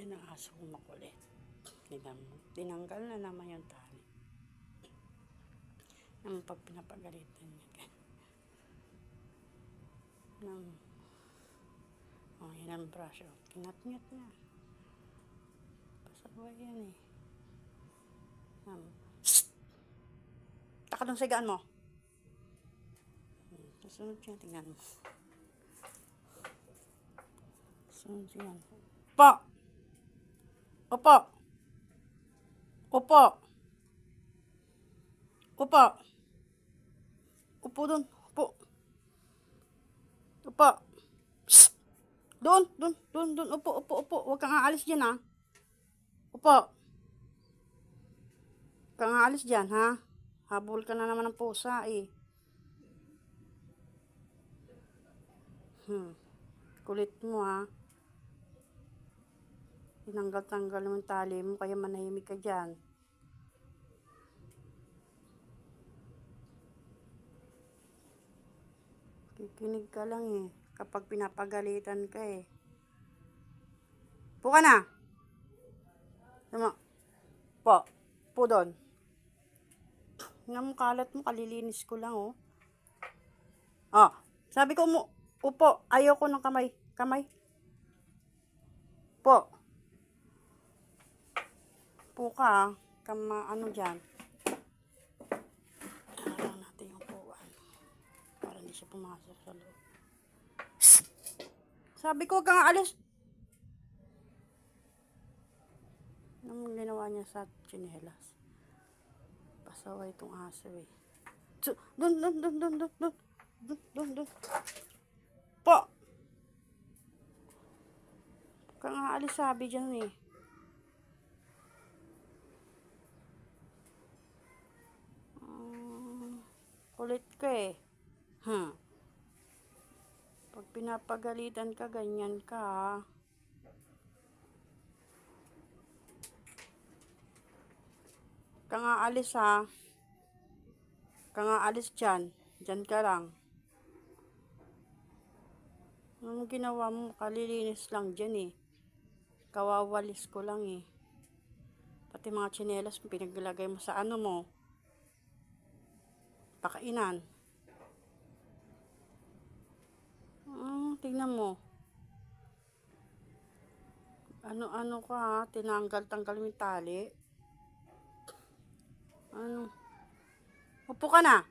Yan ang aso kong makulit. Tinanggal na naman yung tali. Nang pag pinapagalitan niya. Yan ang brush. Kinat-ngat na. Pasaway yan eh. Taka dong sigaan mo. Susunod siya, tingnan mo. Susunod siya. Upo! Upo! Upo! Upo! Upo dun. Upo! Upo! Doon! Upo! Huwag kang aalis dyan, ha? Upo! Huwag kang aalis dyan, ha? Habol ka na naman ng pusa, eh. Kulit mo, ha? Tinanggal-tanggal mo yung tali mo, kaya manahimik ka dyan. Kikinig ka lang, eh. Kapag pinapagalitan ka, eh. Po ka na! Tama. Po. Po doon. Nga mo kalat mo, kalilinis ko lang, oh. Oh, sabi ko mo, upo, ayoko ng kamay. Kamay. Po. Po ka, ano dyan. Alam natin yung puwan. Para hindi siya pumasok sa loob. Sabi ko, huwag kang aalis. Anong ginawa niya sa tsinelas? Pasaway itong aso, eh. Doon. Po! Huwag kang aalis, sabi dyan, eh. Kulit ka, eh. Pag pinapagalitan ka, ganyan ka, ha? Kang aalis, ha? Kang aalis dyan. Dyan ka lang. Anong ginawa mo? Kalilinis lang dyan, eh. Kawawalis ko lang, eh. Pati mga tsinelas, pinaglagay mo sa ano mo. Pakainan. Tingnan mo. Ano ka, ha? Tinanggal-tanggal mo yung tali. Upo ka na.